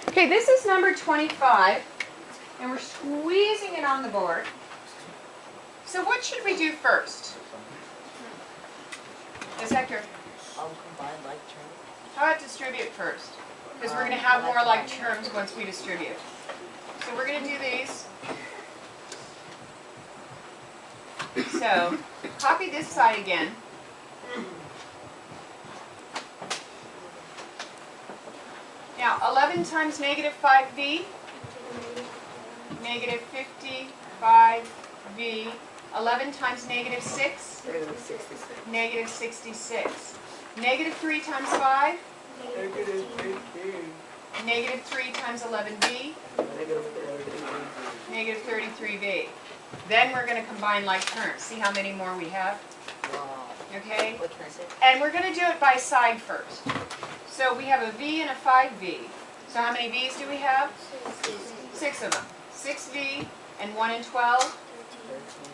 Okay, this is number 25, and we're squeezing it on the board. So what should we do first? Yes, Hector? I'll combine like terms. How about distribute first? Because we're going to have more like terms once we distribute. So we're going to do these. So copy this side again. Now 11 times negative 5v, negative 55v. 11 times negative 6, negative 66. Negative 3 times 5, Negative 15. negative 3 times 11v, Negative 33. negative 33v. Then we're going to combine like terms. See how many more we have? Wow. Okay? What can I say? And we're going to do it by side first. So we have a v and a 5v. So how many v's do we have? 6 of them. 6v and 1 and 12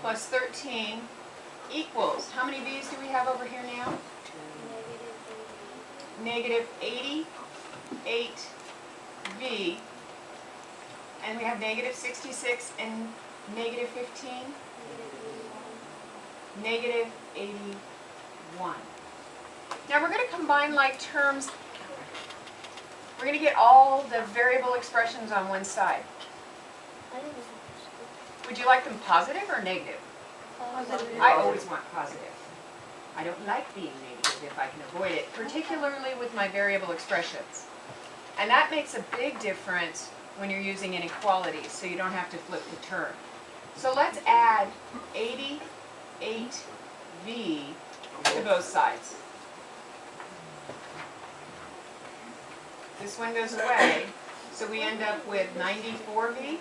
plus 13 equals, how many v's do we have over here now? Negative 88v. And we have negative 66 and negative 15. Negative 81. Now we're going to combine like terms. We're going to get all the variable expressions on one side. Would you like them positive or negative? Positive. I always want positive. I don't like being negative if I can avoid it, particularly with my variable expressions. And that makes a big difference when you're using inequalities, so you don't have to flip the term. So let's add 88v to both sides. This one goes away, so we end up with 94v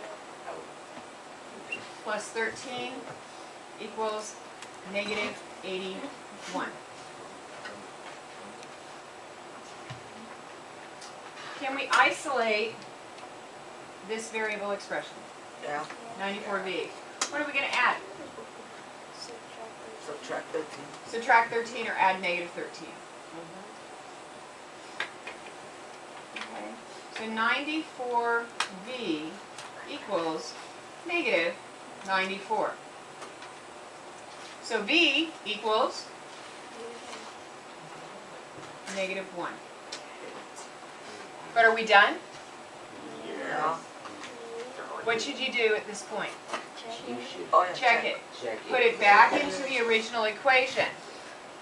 plus 13 equals negative 81. Can we isolate this variable expression? Yeah. 94v. What are we going to add? Subtract 13. Subtract 13 or add negative 13. Okay. So 94v equals negative 94. So v equals negative 1. But are we done? Yeah. What should you do at this point? You should. Oh, yeah. Check it. Check Put it back into the original equation.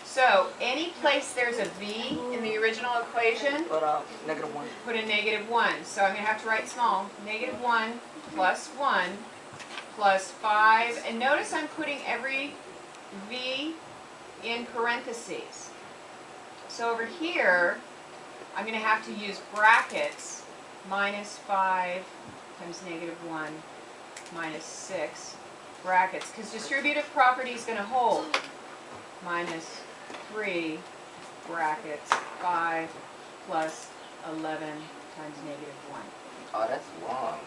So any place there's a v in the original equation, But negative 1. put a negative 1. So I'm going to have to write small. Negative 1 plus 1 plus 5. And notice I'm putting every v in parentheses. So over here, I'm going to have to use brackets. Minus 5 times negative 1 minus 6 brackets. Because distributive property is going to hold. Minus 3 brackets 5 plus 11 times negative 1. Oh, that's long.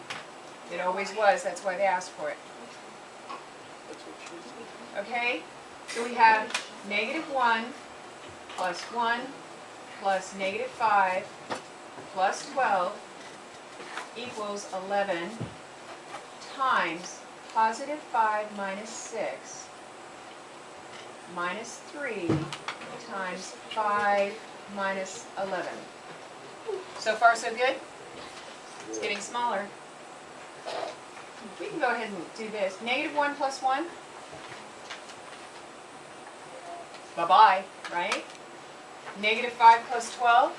It always was. That's why they asked for it. Okay? So we have negative 1 plus 1 plus negative 5 plus 12 equals 11 times positive 5 minus 6 minus 3 times 5 minus 11. So far so good? It's getting smaller. We can go ahead and do this. Negative 1 plus 1. Bye-bye, right? Negative 5 plus 12.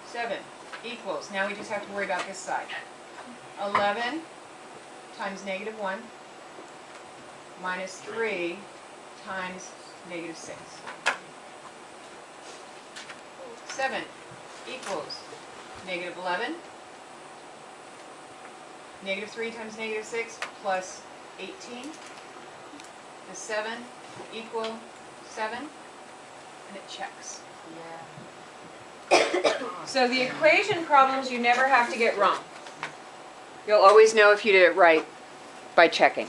7 equals, now we just have to worry about this side. 11 times negative 1 minus 3 times negative 6. 7 equals negative 11. Negative 3 times negative 6 plus 18. The 7 equal 7. And it checks. Yeah. So the equation problems you never have to get wrong. You'll always know if you did it right by checking.